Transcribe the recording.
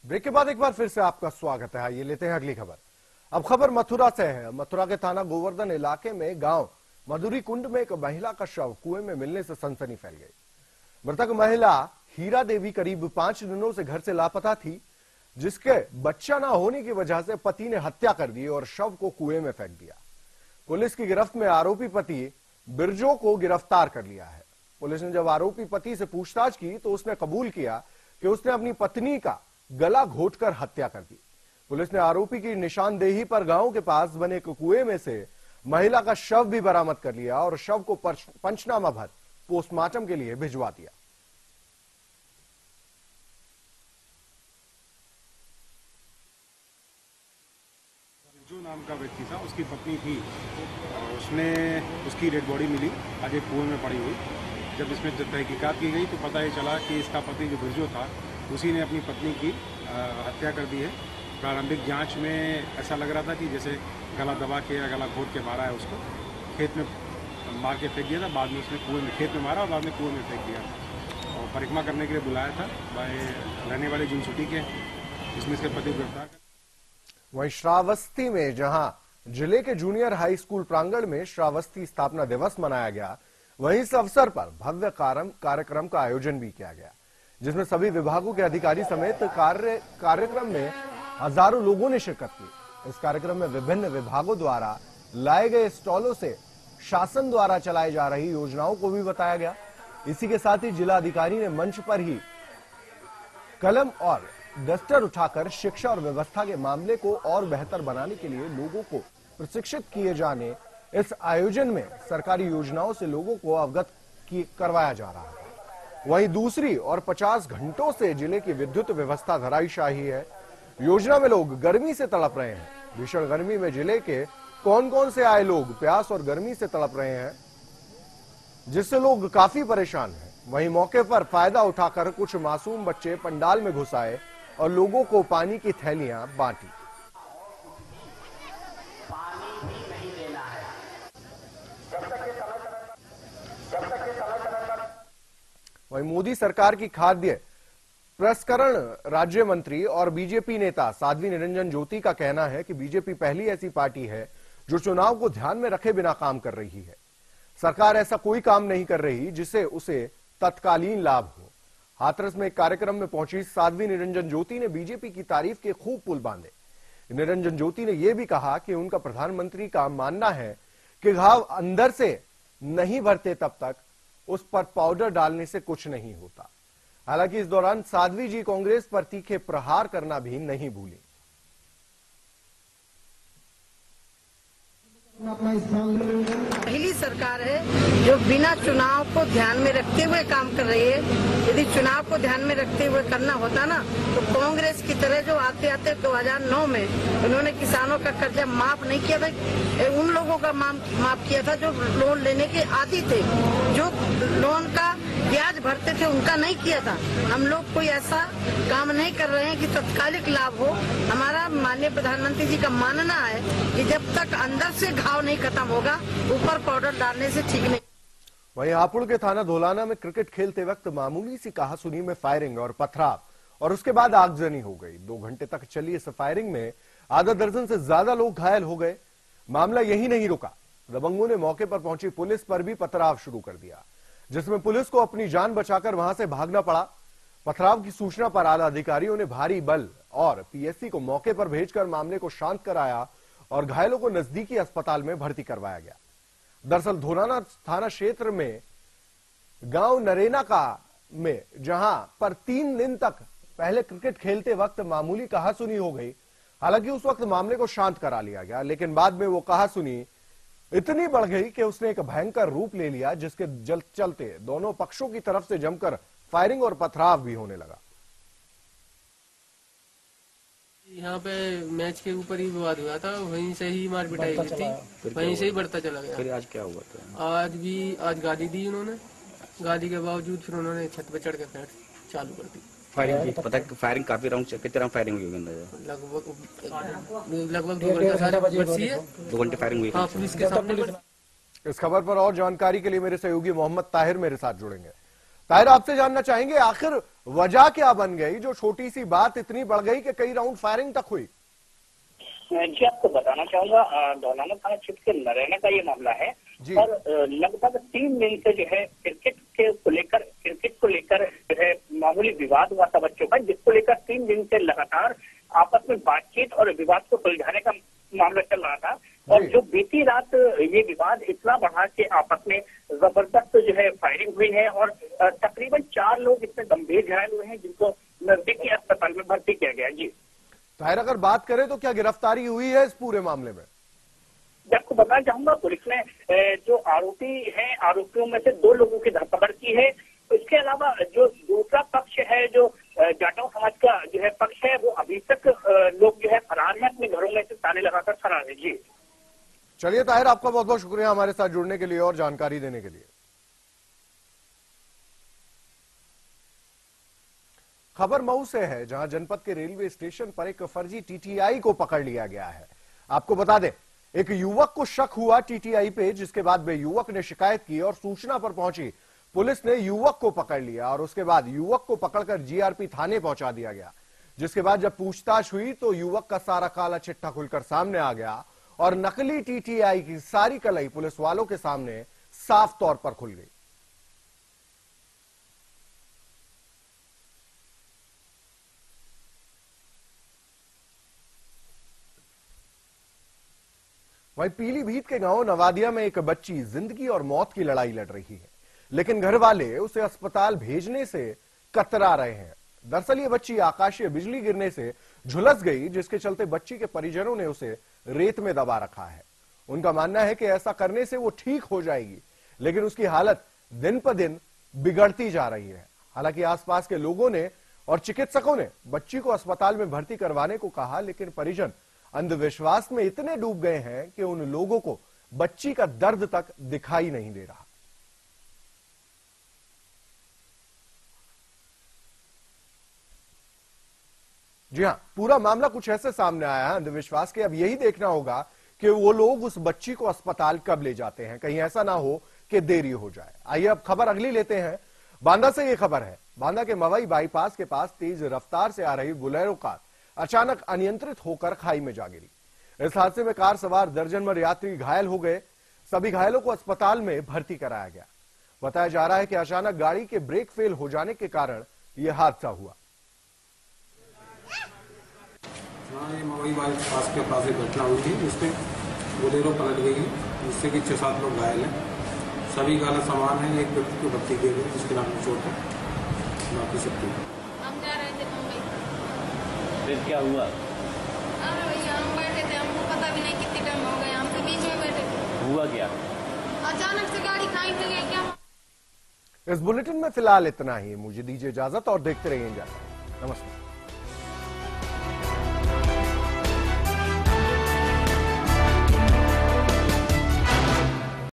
Break के बाद एक बार फिर से आपका स्वागत है। ये लेते हैं अगली खबर। अब खबर मथुरा से है। मथुरा के थाना गोवर्धन इलाके में गांव मधुरी कुंड में एक महिला का शव कुएं में मिलने से सनसनी फैल गई। मृतक महिला हीरा देवी करीब 5 दिनों से घर से लापता थी, जिसके बच्चा न होने की वजह से पति ने हत्या कर दी और शव को कुएं में फेंक दिया। पुलिस की गिरफ्त में आरोपी पति बिरजो को गिरफ्तार कर लिया है। पुलिस ने जब आरोपी पति से पूछताछ की तो उसने कबूल किया कि उसने अपनी पत्नी का गला घोंटकर हत्या कर दी। पुलिस ने आरोपी की निशानदेही पर गांव के पास बने एक कुएं में से महिला का शव भी बरामद कर लिया और शव को पंचनामा भर पोस्टमार्टम के लिए भिजवा दिया। जो नाम का व्यक्ति था, उसकी पत्नी थी, उसने उसकी डेड बॉडी मिली आज एक कुएं में पड़ी हुई। जब इसमें तहकीकात की गई तो पता ये चला कि इसका पति जो बिरजो था, उसी ने अपनी पत्नी की हत्या कर दी है। प्रारंभिक जांच में ऐसा लग रहा था कि जैसे गला दबा के या गला घोंट के मारा है, उसको खेत में मार के फेंक दिया था। बाद में उसने कुएं में, खेत में मारा और बाद में कुएं में फेंक दिया और परिक्रमा करने के लिए बुलाया था रहने वाले जुनसुटी के, जिसमें इसके पति गिरफ्तार। वहीं श्रावस्ती में जहां जिले के जूनियर हाई स्कूल प्रांगण में श्रावस्ती स्थापना दिवस मनाया गया, वहीं इस अवसर पर भव्य कार्यक्रम का आयोजन भी किया गया, जिसमें सभी विभागों के अधिकारी समेत कार्यक्रम में हजारों लोगों ने शिरकत की। इस कार्यक्रम में विभिन्न विभागों द्वारा लाए गए स्टॉलों से शासन द्वारा चलाई जा रही योजनाओं को भी बताया गया। इसी के साथ ही जिला अधिकारी ने मंच पर ही कलम और डस्टर उठाकर शिक्षा और व्यवस्था के मामले को और बेहतर बनाने के लिए लोगों को प्रशिक्षित किए जाने इस आयोजन में सरकारी योजनाओं से लोगों को अवगत करवाया जा रहा है। वहीं दूसरी और 50 घंटों से जिले की विद्युत व्यवस्था धराशायी है। योजना में लोग गर्मी से तड़प रहे हैं। भीषण गर्मी में जिले के कौन कौन से आए लोग प्यास और गर्मी से तड़प रहे हैं, जिससे लोग काफी परेशान हैं। वहीं मौके पर फायदा उठाकर कुछ मासूम बच्चे पंडाल में घुस आए और लोगों को पानी की थैलियां बांटी। वहीं मोदी सरकार की खाद्य प्रसंस्करण राज्य मंत्री और बीजेपी नेता साध्वी निरंजन ज्योति का कहना है कि बीजेपी पहली ऐसी पार्टी है जो चुनाव को ध्यान में रखे बिना काम कर रही है। सरकार ऐसा कोई काम नहीं कर रही जिससे उसे तत्कालीन लाभ हो। हाथरस में एक कार्यक्रम में पहुंची साध्वी निरंजन ज्योति ने बीजेपी की तारीफ के खूब पुल बांधे। निरंजन ज्योति ने यह भी कहा कि उनका प्रधानमंत्री का मानना है कि घाव अंदर से नहीं भरते तब तक उस पर पाउडर डालने से कुछ नहीं होता। हालांकि इस दौरान साध्वी जी कांग्रेस पर तीखे प्रहार करना भी नहीं भूली। पहली सरकार है जो बिना चुनाव को ध्यान में रखते हुए काम कर रही है। यदि चुनाव को ध्यान में रखते हुए करना होता ना तो कांग्रेस की तरह जो आते आते 2009 में उन्होंने किसानों का कर्जा माफ नहीं किया था, उन लोगों का माफ किया था जो लोन लेने के आदी थे, जो लोन का ब्याज भरते थे, उनका नहीं किया था। हम लोग कोई ऐसा काम नहीं कर रहे हैं कि तत्कालिक लाभ हो। हमारा माननीय प्रधानमंत्री जी का मानना है कि जब तक अंदर से घाव नहीं खत्म होगा, ऊपर पाउडर डालने से ठीक नहीं। वहीं हापुड़ के थाना धोलाना में क्रिकेट खेलते वक्त मामूली सी कहासुनी में फायरिंग और पथराव और उसके बाद आगजनी हो गई। 2 घंटे तक चली इस फायरिंग में आधा दर्जन से ज्यादा लोग घायल हो गए। मामला यही नहीं रुका, दबंगों ने मौके पर पहुंची पुलिस पर भी पथराव शुरू कर दिया, जिसमें पुलिस को अपनी जान बचाकर वहां से भागना पड़ा। पथराव की सूचना पर आला अधिकारियों ने भारी बल और पीएससी को मौके पर भेजकर मामले को शांत कराया और घायलों को नजदीकी अस्पताल में भर्ती करवाया गया। दरअसल धोलाना थाना क्षेत्र में गांव नरेना में जहां पर 3 दिन तक पहले क्रिकेट खेलते वक्त मामूली कहासुनी हो गई। हालांकि उस वक्त मामले को शांत करा लिया गया, लेकिन बाद में वो कहासुनी इतनी बढ़ गई कि उसने एक भयंकर रूप ले लिया, जिसके चलते दोनों पक्षों की तरफ से जमकर फायरिंग और पथराव भी होने लगा। यहाँ पे मैच के ऊपर ही विवाद हुआ था, वहीं से ही मार पिटाई हुई थी, वहीं से ही बढ़ता चला गया। फिर आज क्या हुआ था? आज गाली दी उन्होंने, गाली के बावजूद फिर उन्होंने छत पे चढ़ के फायर चालू कर दी। फायरिंग पता है फायरिंग काफी राउंड, कितने राउंड फायरिंग हुई होगी? लगभग 2 घंटे 2 घंटे फायरिंग हुई। हाँ, पुलिस के सामने। इस खबर पर और जानकारी के लिए मेरे सहयोगी मोहम्मद ताहिर मेरे साथ जुड़ेंगे। ताहिर, आपसे जानना चाहेंगे आखिर वजह क्या बन गई जो छोटी सी बात इतनी बढ़ गई कि कई राउंड फायरिंग तक हुई? जी आपको बताना चाहूंगा, दौलाना थाना क्षेत्र के नरैना का ये मामला है और लगभग 3 दिन से जो है क्रिकेट को लेकर जो है मामूली विवाद हुआ था बच्चों का, जिसको लेकर 3 दिन से लगातार आपस में बातचीत और विवाद को सुलझाने का मामला चल रहा था। और जो बीती रात ये विवाद इतना बढ़ा कि आपस में जबरदस्त जो है फायरिंग हुई है और तकरीबन 4 लोग इसमें गंभीर घायल हुए हैं, जिनको नजदीकी अस्पताल में भर्ती किया गया। जी ताहिर, अगर बात करें तो क्या गिरफ्तारी हुई है इस पूरे मामले में? आपको बताना चाहूंगा, पुलिस ने जो आरोपी हैं, आरोपियों में से 2 लोगों की धरपकड़ की है। इसके अलावा जो दूसरा पक्ष है, जो जाटव समाज का जो है पक्ष है, वो अभी तक लोग जो है फरार हैं, अपने घरों में से ताले लगाकर फरार है। जी चलिए ताहिर, आपका बहुत बहुत शुक्रिया हमारे साथ जुड़ने के लिए और जानकारी देने के लिए। खबर मऊ से है, जहां जनपद के रेलवे स्टेशन पर एक फर्जी टीटीआई को पकड़ लिया गया है। आपको बता दें, एक युवक को शक हुआ टीटीआई पे, जिसके बाद वे युवक ने शिकायत की और सूचना पर पहुंची पुलिस ने युवक को पकड़ लिया और उसके बाद युवक को पकड़कर जीआरपी थाने पहुंचा दिया गया। जिसके बाद जब पूछताछ हुई तो युवक का सारा काला चिट्ठा खुलकर सामने आ गया और नकली टीटीआई की सारी कलई पुलिस वालों के सामने साफ तौर पर खुल गई। वहीं पीलीभीत के गांव नवादिया में एक बच्ची जिंदगी और मौत की लड़ाई लड़ रही है, लेकिन घर वाले उसे अस्पताल भेजने से कतरा रहे हैं। दरअसल ये बच्ची आकाशीय बिजली गिरने से झुलस गई, जिसके चलते बच्ची के परिजनों ने उसे रेत में दबा रखा है। उनका मानना है कि ऐसा करने से वो ठीक हो जाएगी, लेकिन उसकी हालत दिन पर दिन बिगड़ती जा रही है। हालांकि आसपास के लोगों ने और चिकित्सकों ने बच्ची को अस्पताल में भर्ती करवाने को कहा, लेकिन परिजन अंधविश्वास में इतने डूब गए हैं कि उन लोगों को बच्ची का दर्द तक दिखाई नहीं दे रहा। जी हां, पूरा मामला कुछ ऐसे सामने आया है अंधविश्वास के। अब यही देखना होगा कि वो लोग उस बच्ची को अस्पताल कब ले जाते हैं, कहीं ऐसा ना हो कि देरी हो जाए। आइए अब खबर अगली लेते हैं। बांदा से ये खबर है, बांदा के मवई बाईपास के पास तेज रफ्तार से आ रही बोलेरो कार अचानक अनियंत्रित होकर खाई में जा गिरी। इस हादसे में कार सवार दर्जन भर यात्री घायल हो गए। सभी घायलों को अस्पताल में भर्ती कराया गया। बताया जा रहा है कि अचानक गाड़ी के ब्रेक फेल हो जाने के कारण यह हादसा हुआ। ये मवई बाईपास के पास एक घटना हुई थी, जिसमें बोलेरो पलट गई, जिससे कि 6-7 लोग घायल हैं। सभी का सामान है, एक व्यक्ति को भर्ती किए गए जिसके नाम में चोट है, बाकी सब ठीक। हम जा रहे थे मुंबई। फिर क्या हुआ? अरे भैया हम बैठे थे, हमको पता भी नहीं कितने टाइम हो गया, हम तो बीच में बैठे थे। हुआ क्या? अचानक से गाड़ी खाई में गई क्या? इस बुलेटिन में फिलहाल इतना ही। मुझे दीजिए इजाजत और देखते रहिए। नमस्कार।